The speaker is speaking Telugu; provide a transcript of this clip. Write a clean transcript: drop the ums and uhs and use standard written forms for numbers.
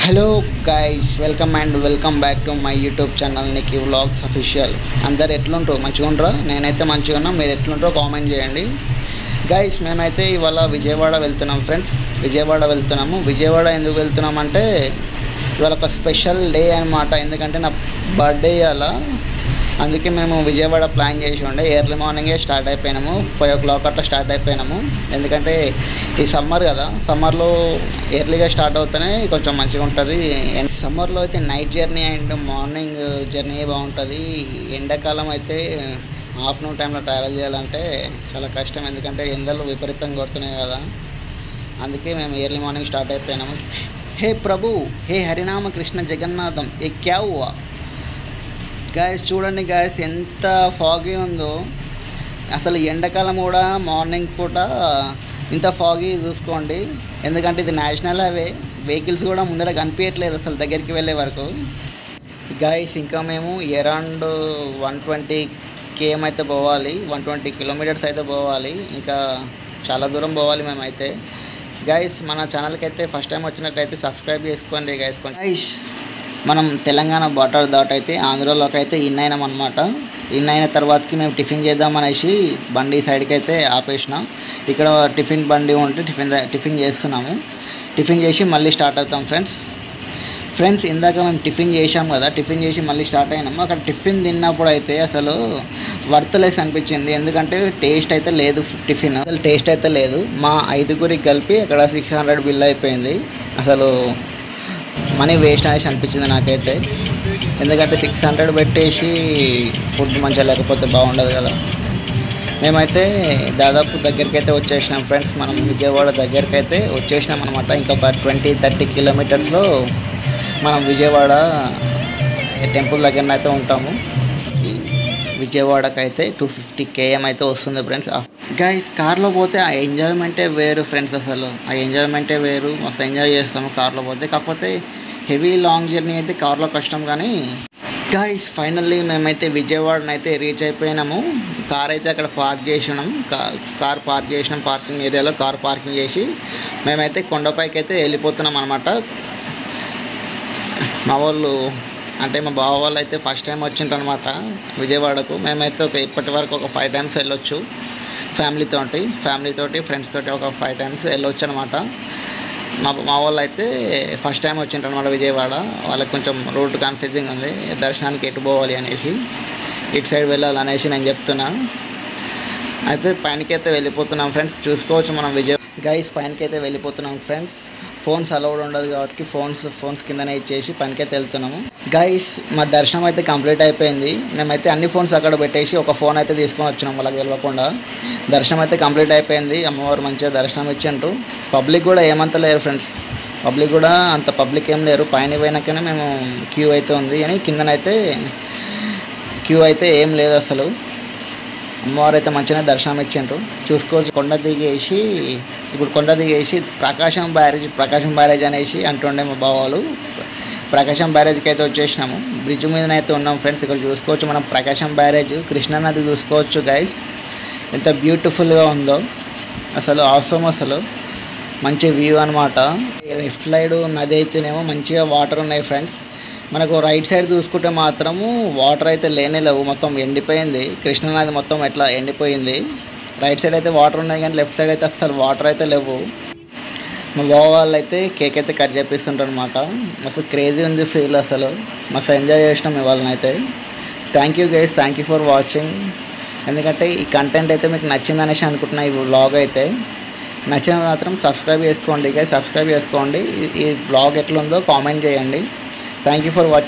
Hello guys, welcome back to my YouTube channel Nikki vlogs official. అందరు ఎట్లుంటారో మంచిగా ఉంటారా? నేనైతే మంచిగా ఉన్నా. మీరు ఎట్లుంటారో కామెంట్ చేయండి. గైస్, మేమైతే ఇవాళ విజయవాడ వెళ్తున్నాం ఫ్రెండ్స్. విజయవాడ ఎందుకు వెళ్తున్నామంటే ఇవాళ ఒక స్పెషల్ డే అనమాట. ఎందుకంటే నా బర్త్డే అలా, అందుకే మేము విజయవాడ ప్లాన్ చేసి ఉండే. ఎర్లీ మార్నింగే స్టార్ట్ అయిపోయినాము, 5 o'clock అట్లా స్టార్ట్ అయిపోయినాము. ఎందుకంటే ఈ సమ్మర్ కదా, సమ్మర్లో ఎర్లీగా స్టార్ట్ అవుతేనే కొంచెం మంచిగా ఉంటుంది. సమ్మర్లో అయితే night journey and morning journey బాగుంటుంది. ఎండాకాలం అయితే ఆఫ్టర్నూన్ టైంలో ట్రావెల్ చేయాలంటే చాలా కష్టం, ఎందుకంటే ఎండలు విపరీతంగా కొడుతున్నాయి కదా. అందుకే మేము ఎర్లీ మార్నింగ్ స్టార్ట్ అయిపోయినాము. హే ప్రభు, హే హరినామ కృష్ణ జగన్నాథం, ఏ క్యా హువా? గాయస్ చూడండి గాయస్, ఎంత ఫాగీ ఉందో. అసలు ఎండాకాలం కూడా మార్నింగ్ పూట ఇంత ఫాగీ చూసుకోండి. ఎందుకంటే ఇది నేషనల్ హైవే, వెహికల్స్ కూడా ముందర కనిపించట్లేదు అసలు దగ్గరికి వెళ్ళే వరకు. గాయస్ ఇంకా మేము అరౌండ్ 120 km అయితే పోవాలి, 120 kilometers అయితే పోవాలి. ఇంకా చాలా దూరం పోవాలి మేమైతే. గాయస్ మన ఛానల్కి అయితే ఫస్ట్ టైం వచ్చినట్టయితే సబ్స్క్రైబ్ చేసుకోండి గాయస్. మనం తెలంగాణ బార్డర్ దాట్ అయితే ఆంధ్రాలోకి అయితే ఇన్ అయినాం అనమాట. ఇన్ అయిన తర్వాతకి మేము టిఫిన్ చేద్దామనేసి బండి సైడ్కి అయితే ఆపేసిన. ఇక్కడ టిఫిన్ బండి ఉంటే టిఫిన్ చేస్తున్నాము. టిఫిన్ చేసి మళ్ళీ స్టార్ట్ అవుతాం ఫ్రెండ్స్. ఇందాక మేము టిఫిన్ చేసాం కదా, టిఫిన్ చేసి మళ్ళీ స్టార్ట్ అయినాము. అక్కడ టిఫిన్ తిన్నప్పుడు అయితే అసలు వర్త్లెస్ అనిపించింది. ఎందుకంటే టేస్ట్ అయితే లేదు, టిఫిన్ అసలు టేస్ట్ అయితే లేదు. మా 5గురికి కలిపి అక్కడ 600 బిల్ అయిపోయింది. అసలు మనీ వేస్ట్ అనేసి అనిపించింది నాకైతే. ఎందుకంటే 600 పెట్టేసి ఫుడ్ మంచిగా లేకపోతే బాగుండదు కదా. మేమైతే దాదాపు దగ్గరికి అయితే వచ్చేసినాం ఫ్రెండ్స్. మనం విజయవాడ దగ్గరికి అయితే వచ్చేసినాం అనమాట. ఇంకొక 20-30 kilometersలో మనం విజయవాడ టెంపుల్ దగ్గర అయితే ఉంటాము. విజయవాడకి అయితే 250 km అయితే వస్తుంది ఫ్రెండ్స్. గైస్ కార్లో పోతే ఆ ఎంజాయ్మెంటే వేరు ఫ్రెండ్స్. అసలు ఆ ఎంజాయ్మెంటే వేరు, మస్తు ఎంజాయ్ చేస్తాము కార్లో పోతే. కాకపోతే హెవీ లాంగ్ జర్నీ అయితే కార్లో కష్టం. కానీ గైస్ ఫైనల్లీ మేమైతే విజయవాడనైతే రీచ్ అయిపోయినాము. కార్ అయితే అక్కడ పార్క్ చేసినాం. కార్ పార్క్ చేసినాం, పార్కింగ్ ఏరియాలో కార్ పార్కింగ్ చేసి మేమైతే కొండపైకి అయితే వెళ్ళిపోతున్నాం అనమాట. మా వాళ్ళు అంటే మా బావ వాళ్ళు అయితే ఫస్ట్ టైం వచ్చిండ్రు అనమాట విజయవాడకు. మేమైతే ఇప్పటి వరకు ఒక 5 times వెళ్ళొచ్చు ఫ్యామిలీతోటి ఫ్రెండ్స్ తోటి ఒక 5 times వెళ్ళొచ్చు అనమాట. మా వాళ్ళు అయితే ఫస్ట్ టైం వచ్చిండ్రు అనమాట విజయవాడ. వాళ్ళకి కొంచెం రూట్ కన్ఫ్యూజింగ్ ఉంది, దర్శనానికి ఎటు పోవాలి అనేసి, ఇటు సైడ్ వెళ్ళాలనేసి నేను చెప్తున్నా. అయితే పైనకైతే వెళ్ళిపోతున్నాం ఫ్రెండ్స్. చూసుకోవచ్చు మనం గైస్ పైనకైతే వెళ్ళిపోతున్నాం ఫ్రెండ్స్. ఫోన్స్ అలౌడ్ ఉండదు కాబట్టి ఫోన్స్ కిందనే ఇచ్చేసి పైనకైతే వెళ్తున్నాము. గైస్ మా దర్శనం అయితే కంప్లీట్ అయిపోయింది. మేమైతే అన్ని ఫోన్స్ అక్కడ పెట్టేసి ఒక ఫోన్ అయితే తీసుకొని వచ్చినాం వాళ్ళకి తెలియకుండా. దర్శనం అయితే కంప్లీట్ అయిపోయింది. అమ్మవారు మంచిగా దర్శనం ఇచ్చిండ్రు. పబ్లిక్ కూడా ఏమంత లేరు ఫ్రెండ్స్, అంత పబ్లిక్ ఏం లేరు. పైన పోయినాకనే మేము క్యూ అయితే ఉంది, కానీ కిందనైతే క్యూ అయితే ఏం లేదు అసలు. అమ్మవారు అయితే మంచిగా దర్శనం ఇచ్చిండ్రు. చూసుకోవచ్చు కొండ దిగేసి ప్రకాశం బ్యారేజ్ అనేసి అంటుండే మా బావాలు. ప్రకాశం బ్యారేజ్కి అయితే వచ్చేసినాము. బ్రిడ్జ్ మీదనైతే ఉన్నాం ఫ్రెండ్స్. ఇక్కడ చూసుకోవచ్చు మనం ప్రకాశం బ్యారేజ్, కృష్ణానది చూసుకోవచ్చు గైస్. ఎంత బ్యూటిఫుల్గా ఉందో అసలు, అవసరం అసలు మంచి వ్యూ అనమాట. లెఫ్ట్ సైడ్ నది అయితేనేమో మంచిగా వాటర్ ఉన్నాయి ఫ్రెండ్స్. మనకు రైట్ సైడ్ చూసుకుంటే మాత్రము వాటర్ అయితే లేవు, మొత్తం ఎండిపోయింది. కృష్ణానది మొత్తం ఎట్లా ఎండిపోయింది. రైట్ సైడ్ అయితే వాటర్ ఉన్నాయి, కానీ లెఫ్ట్ సైడ్ అయితే అసలు వాటర్ అయితే లేవు. మా బావ వాళ్ళు అయితే కేక్ అయితే కట్ చేపిస్తుంటారు అనమాట. మస్తు క్రేజీ ఉంది ఫీల్, అసలు మస్తు ఎంజాయ్ చేసినాం ఇవాళనైతే. Thank you guys, thank you for watching. ఎందుకంటే ఈ కంటెంట్ అయితే మీకు నచ్చిందనేసి అనుకుంటున్నా. ఈ వ్లాగ్ అయితే నచ్చిన మాత్రం సబ్స్క్రైబ్ చేసుకోండి గైస్, ఈ వ్లాగ్ ఎట్లుందో కామెంట్ చేయండి. Thank you for watching.